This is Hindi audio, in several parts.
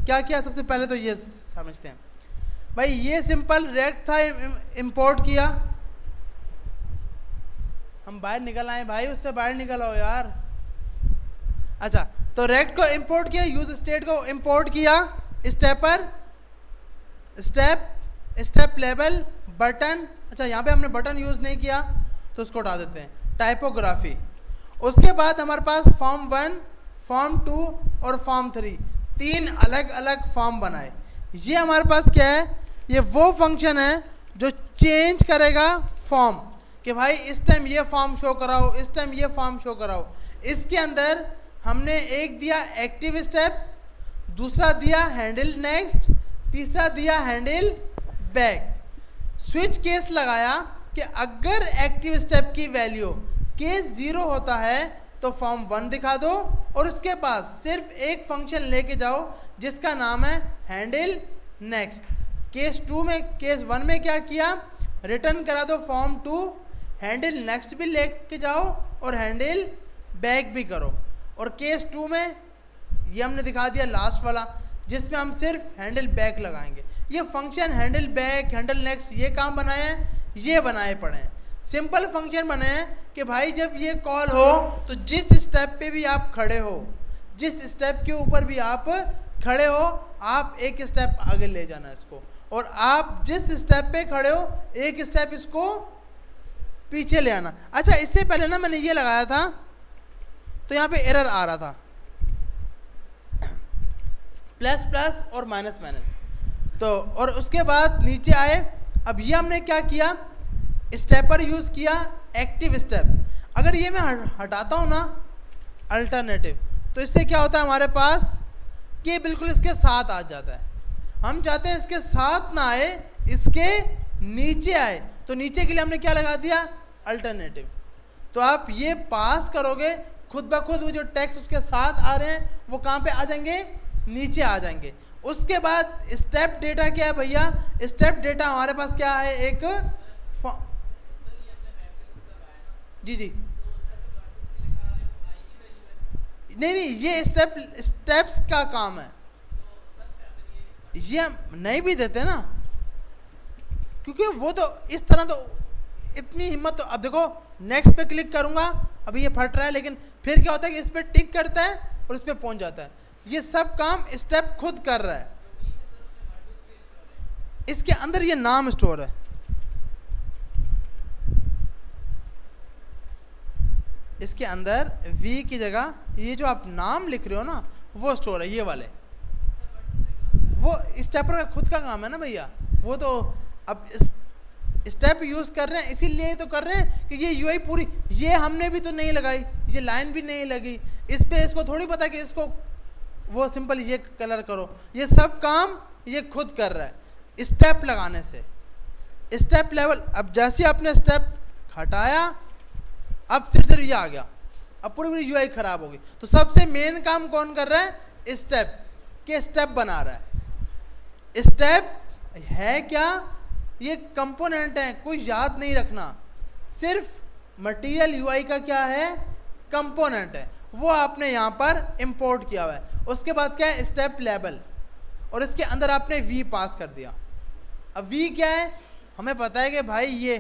क्या किया सबसे पहले तो ये समझते हैं भाई, ये सिंपल रेक्ट था, इंपोर्ट किया, हम बाहर निकल आए भाई, उससे बाहर निकल आओ यार। अच्छा, तो रेक्ट को इंपोर्ट किया, यूज स्टेट को इंपोर्ट किया, स्टेपर, स्टेप लेवल, बटन। अच्छा, यहाँ पे हमने बटन यूज नहीं किया तो उसको उठा देते हैं। टाइपोग्राफी, उसके बाद हमारे पास फॉर्म 1, फॉर्म 2 और फॉर्म 3, 3 अलग अलग फॉर्म बनाए। ये हमारे पास क्या है, ये वो फंक्शन है जो चेंज करेगा फॉर्म, कि भाई इस टाइम ये फॉर्म शो कराओ, इस टाइम ये फॉर्म शो कराओ। इसके अंदर हमने एक दिया एक्टिव स्टेप, दूसरा दिया हैंडल नेक्स्ट, तीसरा दिया हैंडल बैक। स्विच केस लगाया कि अगर एक्टिव स्टेप की वैल्यू केस 0 होता है तो फॉर्म 1 दिखा दो, और उसके पास सिर्फ एक फंक्शन लेके जाओ जिसका नाम है हैंडल नेक्स्ट। केस 2 में, केस 1 में क्या किया, रिटर्न करा दो फॉर्म 2, हैंडल नेक्स्ट भी लेके जाओ और हैंडल बैक भी करो। और केस 2 में ये हमने दिखा दिया लास्ट वाला, जिसमें हम सिर्फ हैंडल बैक लगाएंगे। ये function handle back, handle next, ये काम बनाए हैं, ये बनाए पड़े हैं। सिंपल फंक्शन बने हैं कि भाई जब ये कॉल हो तो जिस स्टेप पे भी आप खड़े हो, जिस स्टेप के ऊपर भी आप खड़े हो, आप एक स्टेप आगे ले जाना इसको, और आप जिस स्टेप पे खड़े हो एक स्टेप इसको पीछे ले आना। अच्छा, इससे पहले ना मैंने ये लगाया था तो यहाँ पे एरर आ रहा था, प्लस प्लस और माइनस माइनस, तो और उसके बाद नीचे आए। अब ये हमने क्या किया, स्टेपर यूज किया, एक्टिव स्टेप। अगर ये मैं हटाता हूँ ना अल्टरनेटिव, तो इससे क्या होता है हमारे पास कि बिल्कुल इसके साथ आ जाता है। हम चाहते हैं इसके साथ ना आए, इसके नीचे आए, तो नीचे के लिए हमने क्या लगा दिया, अल्टरनेटिव। तो आप ये पास करोगे खुद ब खुद, वो जो टेक्स्ट उसके साथ आ रहे हैं वो कहाँ पे आ जाएंगे, नीचे आ जाएंगे। उसके बाद स्टेप डेटा क्या है भैया, स्टेप डेटा हमारे पास क्या है, एक जी जी नहीं, ये स्टेप्स का काम है, ये नहीं भी देते ना, क्योंकि वो तो इस तरह, तो इतनी हिम्मत तो। अब देखो नेक्स्ट पे क्लिक करूंगा, अभी ये फट रहा है, लेकिन फिर क्या होता है कि इस पे टिक करता है और इस पे पहुंच जाता है। ये सब काम स्टेप खुद कर रहा है। इसके अंदर ये नाम स्टोर है, इसके अंदर वी की जगह ये जो आप नाम लिख रहे हो ना वो स्टोर है, ये वाले। वो स्टेपर का खुद का काम है ना भैया, वो तो अब स्टेप यूज कर रहे हैं, इसीलिए तो कर रहे हैं कि ये यूआई पूरी, ये हमने भी तो नहीं लगाई, ये लाइन भी नहीं लगी इस पे, इसको थोड़ी पता कि इसको वो सिंपल ये कलर करो। ये सब काम ये खुद कर रहा है स्टेप लगाने से। स्टेप लेवल, अब जैसे आपने स्टेप हटाया, अब सिर्फ ये आ गया, अब पूरी यूआई खराब होगी। तो सबसे मेन काम कौन कर रहा है, स्टेप के स्टेप बना रहा है। स्टेप है क्या, ये कंपोनेंट है, कोई याद नहीं रखना, सिर्फ मटेरियल यूआई का क्या है, कंपोनेंट है, वो आपने यहाँ पर इंपोर्ट किया हुआ है। उसके बाद क्या है, स्टेप लेवल, और इसके अंदर आपने वी पास कर दिया। अब वी क्या है, हमें पता है कि भाई ये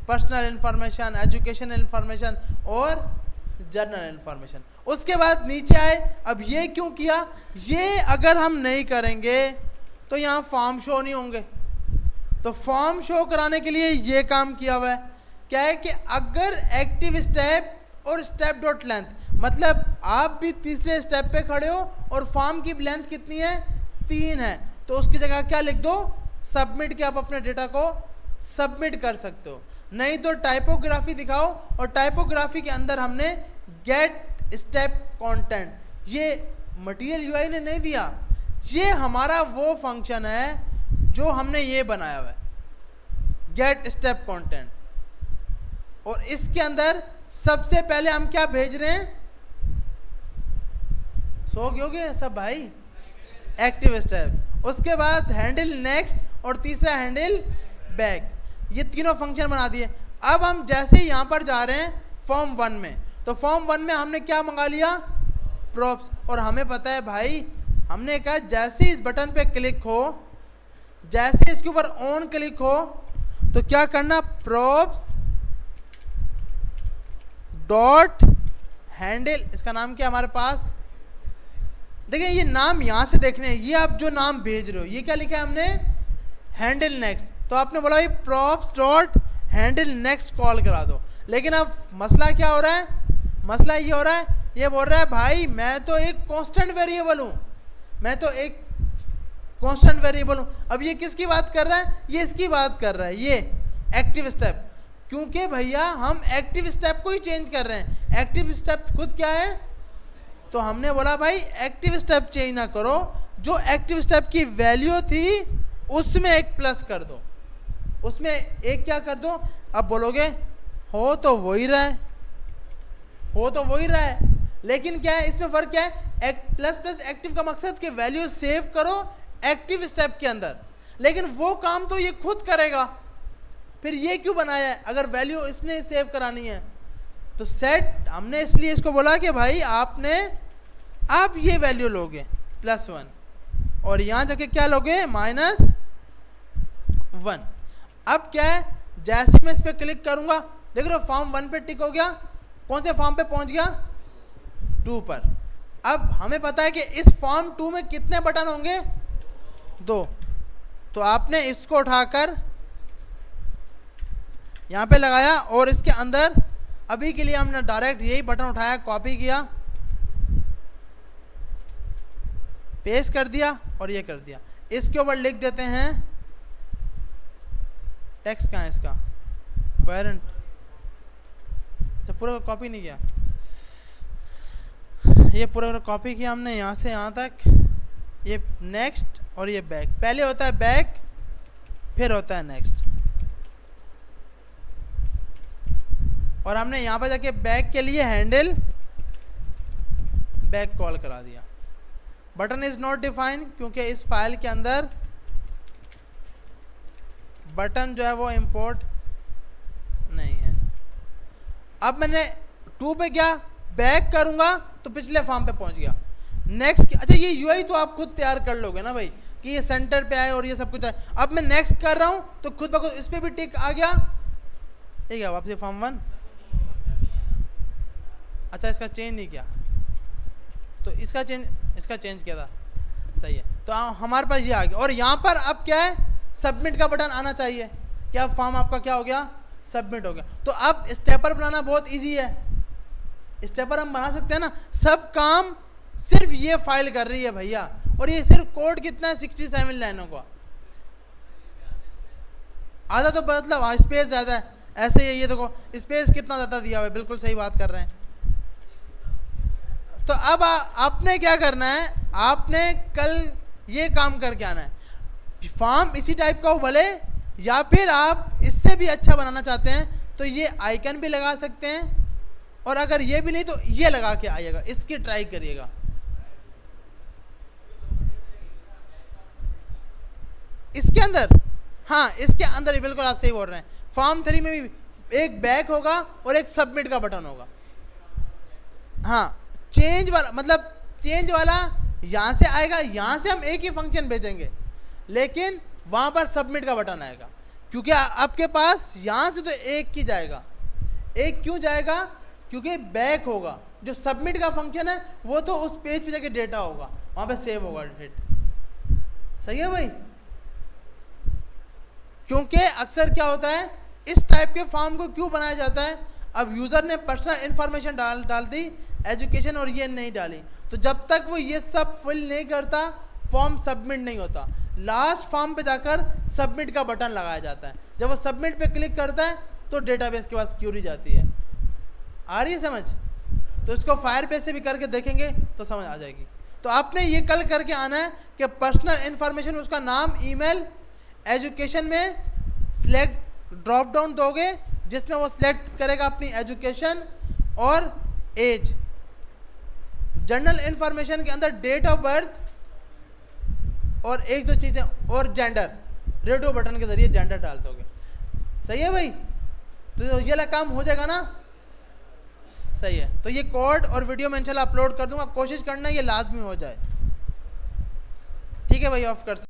पर्सनल इंफॉर्मेशन, एजुकेशन इंफॉर्मेशन और जर्नल इंफॉर्मेशन। उसके बाद नीचे आए, अब ये क्यों किया, ये अगर हम नहीं करेंगे तो यहाँ फॉर्म शो नहीं होंगे, तो फॉर्म शो कराने के लिए ये काम किया हुआ है। क्या है कि अगर एक्टिव स्टेप और स्टेप डॉट लेंथ, मतलब आप भी तीसरे स्टेप पे खड़े हो और फॉर्म की लेंथ कितनी है, 3 है, तो उसकी जगह क्या लिख दो, सबमिट, के आप अपने डेटा को सबमिट कर सकते हो। नहीं तो टाइपोग्राफी दिखाओ, और टाइपोग्राफी के अंदर हमने गेट स्टेप कंटेंट, ये मटेरियल यूआई ने नहीं दिया, ये हमारा वो फंक्शन है जो हमने ये बनाया हुआ है, गेट स्टेप कंटेंट। और इसके अंदर सबसे पहले हम क्या भेज रहे हैं, सो गए सब भाई, एक्टिव स्टेप। उसके बाद हैंडल नेक्स्ट और तीसरा हैंडल बैक, ये तीनों फंक्शन बना दिए। अब हम जैसे ही यहाँ पर जा रहे हैं फॉर्म 1 में, तो फॉर्म 1 में हमने क्या मंगा लिया, प्रॉप्स, और हमें पता है भाई हमने कहा जैसे इस बटन पे क्लिक हो, जैसे इसके ऊपर ऑन क्लिक हो तो क्या करना, प्रॉप्स डॉट हैंडल, इसका नाम क्या हमारे पास, देखिए ये नाम यहां से देखने हैं, ये आप जो नाम भेज रहे हो ये क्या लिखा है हमने, हैंडल नेक्स्ट। तो आपने बोला ये props dot handle next call करा दो, लेकिन अब मसला क्या हो रहा है, मसला ये हो रहा है, ये बोल रहा है भाई मैं तो एक कांस्टेंट वेरिएबल हूं, मैं तो एक कांस्टेंट वेरिएबल हूं। अब ये किसकी बात कर रहा है, ये इसकी बात कर रहा है, ये एक्टिव स्टेप, क्योंकि भैया हम एक्टिव स्टेप को ही चेंज कर रहे हैं। एक्टिव स्टेप खुद क्या है, तो हमने बोला भाई एक्टिव स्टेप चेंज ना करो, जो एक्टिव स्टेप की वैल्यू थी उसमें एक प्लस कर दो, उसमें एक क्या कर दो। अब बोलोगे हो तो वही रहा है, हो तो वही रहा है, लेकिन क्या है इसमें फर्क क्या है, प्लस प्लस एक्टिव का मकसद कि वैल्यू सेव करो एक्टिव स्टेप के अंदर, लेकिन वो काम तो ये खुद करेगा, फिर ये क्यों बनाया है अगर वैल्यू इसने सेव करानी है। तो सेट हमने इसलिए इसको बोला कि भाई आप ये वैल्यू लोगे +1 और यहां जाके क्या लोगे -1। अब क्या है, जैसे मैं इस पर क्लिक करूंगा देख रहे हो फॉर्म 1 पे टिक हो गया, कौन से फॉर्म पे पहुंच गया, 2 पर। अब हमें पता है कि इस फॉर्म 2 में कितने बटन होंगे, 2, तो आपने इसको उठाकर यहां पे लगाया और इसके अंदर अभी के लिए हमने डायरेक्ट यही बटन उठाया, कॉपी किया, पेस्ट कर दिया और ये कर दिया। इसके ऊपर लिख देते हैं टेक्स्ट, कहाँ है इसका वेरिएंट, अच्छा पूरा कॉपी नहीं किया, ये पूरा कॉपी किया हमने यहाँ से यहाँ तक, ये नेक्स्ट और ये बैक, पहले होता है बैक फिर होता है नेक्स्ट, और हमने यहाँ पर जाके बैक के लिए हैंडल बैक कॉल करा दिया। बटन इज नॉट डिफाइंड क्योंकि इस फाइल के अंदर बटन जो है वो इंपोर्ट नहीं है। अब मैंने 2 पे गया, बैक करूंगा तो पिछले फॉर्म पे पहुंच गया। नेक्स्ट, अच्छा ये यूआई तो आप खुद तैयार कर लोगे ना भाई कि ये सेंटर पे आए और ये सब कुछ आए। अब मैं नेक्स्ट कर रहा हूं तो खुद ब खुद इस पे भी टिक आ गया, ठीक है वापस फॉर्म 1, अच्छा इसका चेंज नहीं किया तो इसका चेंज किया था, सही है। तो हमारे पास ये आ गया और यहाँ पर अब क्या है, सबमिट का बटन आना चाहिए, क्या फॉर्म आपका क्या हो गया, सबमिट हो गया। तो अब स्टेपर बनाना बहुत इजी है, स्टेपर हम बना सकते हैं ना, सब काम सिर्फ ये फाइल कर रही है भैया, और ये सिर्फ कोड कितना है 67 लाइनों का, आधा तो मतलब स्पेस ज़्यादा है, ऐसे ही ये देखो स्पेस कितना ज़्यादा दिया हुआ है, बिल्कुल सही बात कर रहे हैं। तो अब आपने क्या करना है, आपने कल ये काम करके आना है, फॉर्म इसी टाइप का हो भले, या फिर आप इससे भी अच्छा बनाना चाहते हैं तो ये आइकन भी लगा सकते हैं, और अगर ये भी नहीं तो ये लगा के आइएगा, इसकी ट्राई करिएगा। इसके अंदर, हाँ इसके अंदर ही बिल्कुल आप सही बोल रहे हैं, फॉर्म 3 में भी एक बैक होगा और एक सबमिट का बटन होगा। हाँ चेंज वाला मतलब चेंज वाला यहाँ से आएगा, यहाँ से हम एक ही फंक्शन भेजेंगे, लेकिन वहाँ पर सबमिट का बटन आएगा, क्योंकि आपके पास यहाँ से तो एक ही जाएगा। एक क्यों जाएगा, क्योंकि बैक होगा, जो सबमिट का फंक्शन है वो तो उस पेज पे जाके डेटा होगा, वहाँ पे सेव होगा डेटा, सही है भाई। क्योंकि अक्सर क्या होता है, इस टाइप के फॉर्म को क्यों बनाया जाता है, अब यूज़र ने पर्सनल इन्फॉर्मेशन डाल दी, एजुकेशन और ये नहीं डाली, तो जब तक वो ये सब फिल नहीं करता फॉर्म सबमिट नहीं होता। लास्ट फॉर्म पे जाकर सबमिट का बटन लगाया जाता है, जब वो सबमिट पे क्लिक करता है तो डेटाबेस के पास क्यूरी जाती है। आ रही है समझ, तो इसको फायरबेस से भी करके देखेंगे तो समझ आ जाएगी। तो आपने ये कल करके आना है कि पर्सनल इन्फॉर्मेशन, उसका नाम, ईमेल, एजुकेशन में सिलेक्ट ड्रॉप डाउन दोगे जिसमें वो सिलेक्ट करेगा अपनी एजुकेशन और एज। जनरल इन्फॉर्मेशन के अंदर डेट ऑफ बर्थ और एक दो चीज़ें और जेंडर, रेडियो बटन के जरिए जेंडर डाल दोगे, सही है भाई। तो ये वाला काम हो जाएगा ना, सही है। तो ये कोड और वीडियो मैं इंशाल्लाह अपलोड कर दूंगा, कोशिश करना ये लाजमी हो जाए। है भाई, ऑफ कर